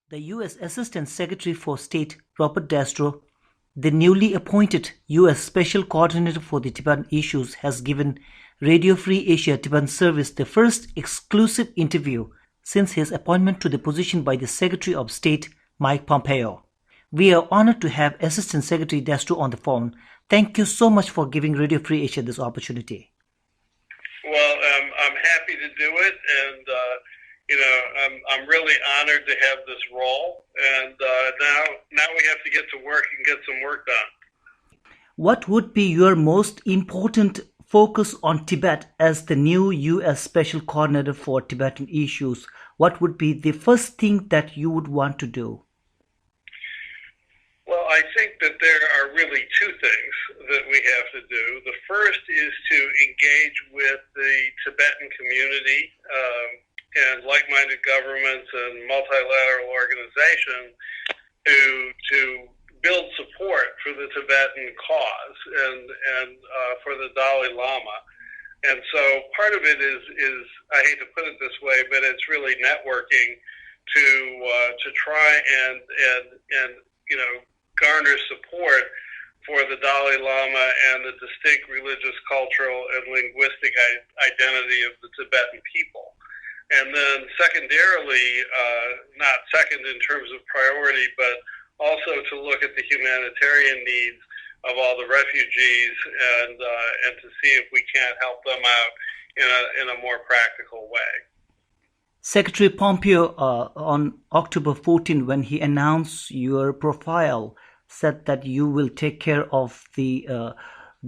The U.S. Assistant Secretary for State Robert Destro, the newly appointed U.S. Special Coordinator for the Tibetan issues, has given Radio Free Asia Tibetan Service the first exclusive interview since his appointment to the position by the Secretary of State Mike Pompeo. We are honored to have Assistant Secretary Destro on the phone. Thank you so much for giving Radio Free Asia this opportunity. Well, I'm happy to do it, and I'm really honored to have this role. And now we have to get to work and get some work done. What would be your most important focus on Tibet as the new U.S. Special Coordinator for Tibetan issues? What would be the first thing that you would want to do? Well, I think that there are really two things that we have to do. The first is to engage with the Tibetan community and like-minded governments and multilateral organizations to build support for the Tibetan cause and for the Dalai Lama. And so part of it is I hate to put it this way, but it's really networking to try and garner support for the Dalai Lama and the distinct religious, cultural, and linguistic identity of the Tibetan people. And then secondarily, not second in terms of priority, but also to look at the humanitarian needs of all the refugees and to see if we can't help them out in a more practical way. Secretary Pompeo, on October 14, when he announced your profile, said that you will take care of the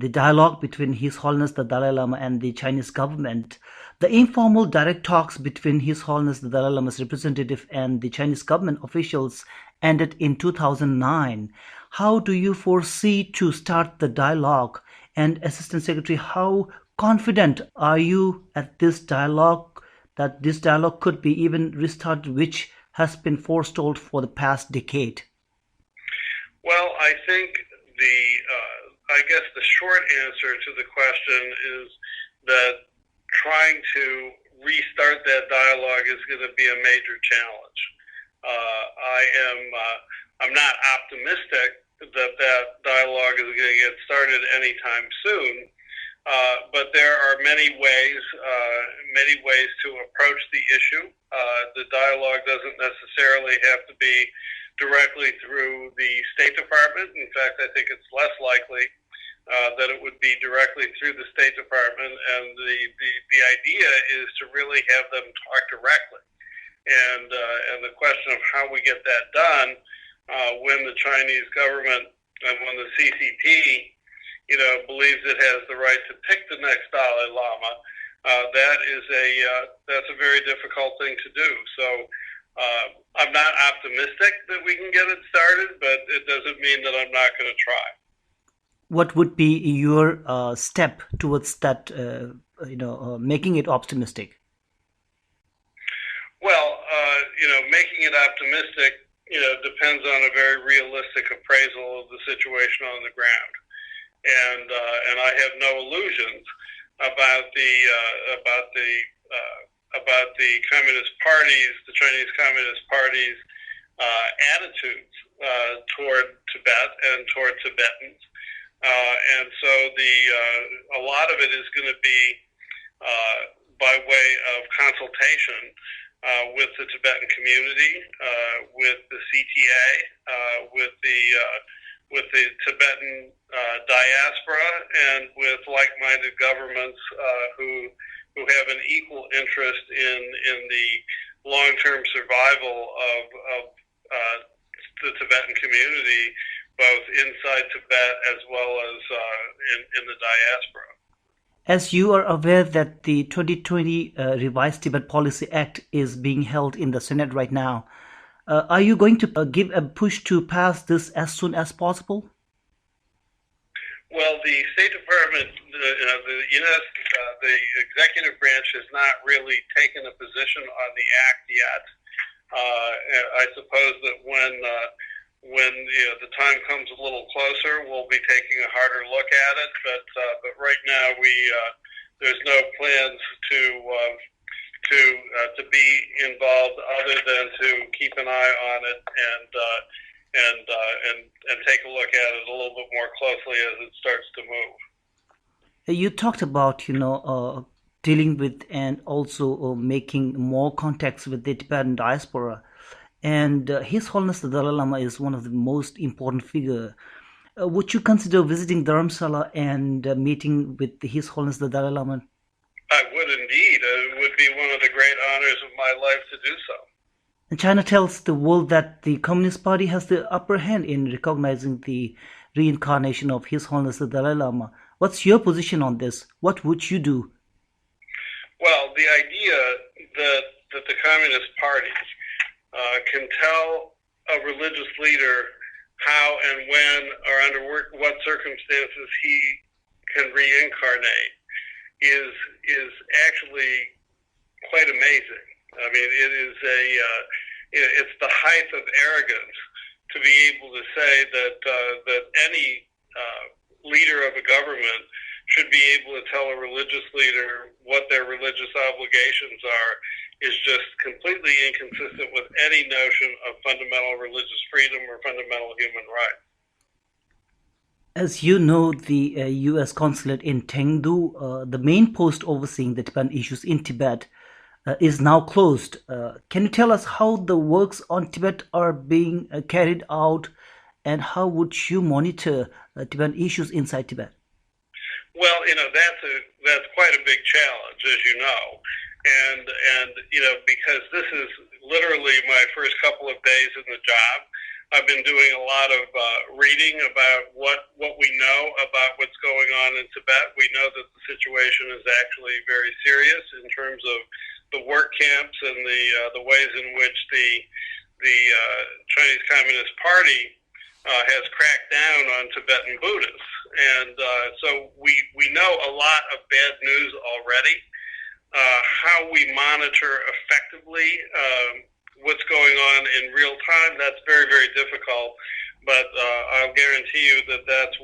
dialogue between His Holiness the Dalai Lama and the Chinese government. The informal direct talks between His Holiness the Dalai Lama's representative and the Chinese government officials ended in 2009. How do you foresee to start the dialogue? And Assistant Secretary, how confident are you at this dialogue, that this dialogue could be even restarted, which has been forestalled for the past decade? Well, I think I guess the short answer to the question is that trying to restart that dialogue is going to be a major challenge. I'm not optimistic that dialogue is going to get started anytime soon, but there are many ways to approach the issue. The dialogue doesn't necessarily have to be directly through the State Department. In fact, I think it's less likely that it would be directly through the State Department, and the idea is to really have them talk directly. And the question of how we get that done when the Chinese government and when the CCP, believes it has the right to pick the next Dalai Lama, that's a very difficult thing to do. So I'm not optimistic that we can get it started, but it doesn't mean that I'm not going to try. What would be your step towards that, making it optimistic? Well, making it optimistic, depends on a very realistic appraisal of the situation on the ground, and I have no illusions about the Communist parties, the Chinese Communist Party's attitudes toward Tibet and toward Tibetans, and so a lot of it is going to be by way of consultation with the Tibetan community, with the CTA, with the Tibetan diaspora, and with like-minded governments who have an equal interest in the long-term survival of the Tibetan community, both inside Tibet as well as in the diaspora. As you are aware that the 2020 Revised Tibet Policy Act is being held in the Senate right now, are you going to give a push to pass this as soon as possible? Well, the State Department, the executive branch has not really taken a position on the act yet. I suppose that when the time comes a little closer, we'll be taking a harder look at it. But right now, there's no plans to to be involved, other than to keep an eye on it and take a look at it a little bit more closely as it starts to move. You talked about, dealing with and also making more contacts with the Tibetan diaspora. And His Holiness the Dalai Lama is one of the most important figure. Would you consider visiting Dharamsala and meeting with His Holiness the Dalai Lama? I would indeed. It would be one of the great honors of my life to do so. And China tells the world that the Communist Party has the upper hand in recognizing the reincarnation of His Holiness the Dalai Lama. What's your position on this? What would you do? Well, the idea that the Communist Party can tell a religious leader how and when or under what circumstances he can reincarnate is actually quite amazing. I mean, it's the height of arrogance to be able to say that any leader of a government should be able to tell a religious leader what their religious obligations are is just completely inconsistent with any notion of fundamental religious freedom or fundamental human rights. As you know, the U.S. consulate in Chengdu, the main post overseeing the Tibetan issues in Tibet, is now closed. Can you tell us how the works on Tibet are being carried out, and how would you monitor Tibetan issues inside Tibet? Well, that's quite a big challenge, as you know, and because this is literally my first couple of days in the job. I've been doing a lot of reading about what we know about what's going on in Tibet. We know that the situation is actually very serious in terms of the work camps and the ways in which the Chinese Communist Party has cracked down on Tibetan Buddhists, and so we know a lot of bad news already. How we monitor effectively what's going on in real time, that's very, very difficult, but I'll guarantee you that that's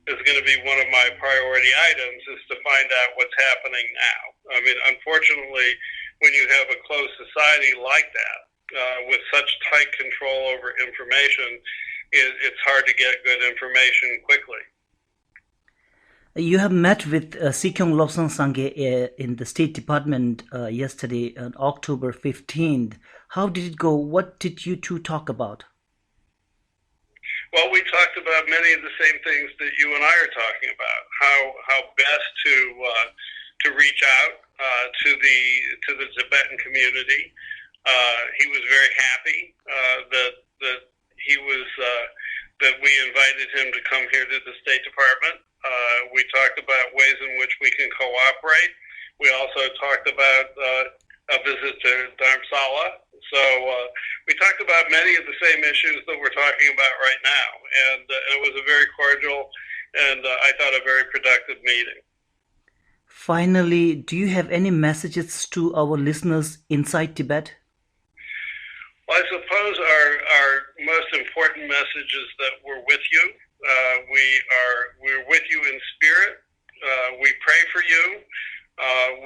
is going to be one of my priority items, is to find out what's happening now. I mean, unfortunately, when you have a closed society like that, with such tight control over information, it's hard to get good information quickly. You have met with Sikyong Lobsang Sangye in the State Department yesterday on October 15th. How did it go? What did you two talk about? Well, we talked about many of the same things that you and I are talking about. How best to reach out to the Tibetan community. He was very happy that we invited him to come here to the State Department. We talked about ways in which we can cooperate. We also talked about a visit to Dharamsala. So we talked about many of the same issues that we're talking about right now, and it was a very cordial and I thought a very productive meeting. Finally, do you have any messages to our listeners inside Tibet? Well, I suppose our most important message is that we're with you. We're with you in spirit. We pray for you.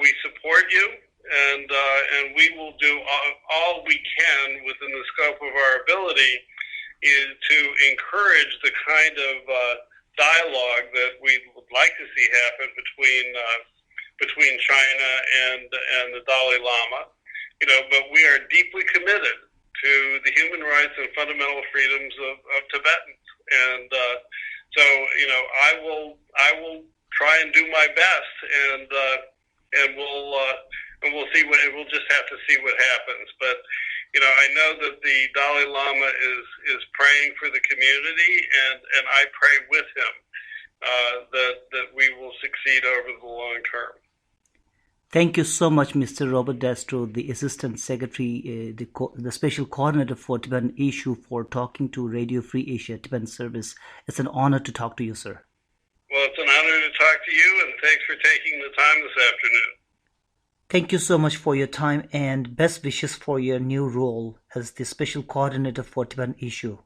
We support you, and we will do all we can within the scope of our ability is to encourage the kind of dialogue that we would like to see happen between China and the Dalai Lama. But we are deeply committed to the human rights and fundamental freedoms of Tibetans. And so, I will try and do my best, and we'll see we'll just have to see what happens. But I know that the Dalai Lama is praying for the community, and I pray with him that we will succeed over the long term. Thank you so much, Mr. Robert Destro, the Assistant Secretary, the Special Coordinator for Tibetan Issue, for talking to Radio Free Asia Tibetan Service. It's an honor to talk to you, sir. Well, it's an honor to talk to you, and thanks for taking the time this afternoon. Thank you so much for your time, and best wishes for your new role as the Special Coordinator for Tibetan Issue.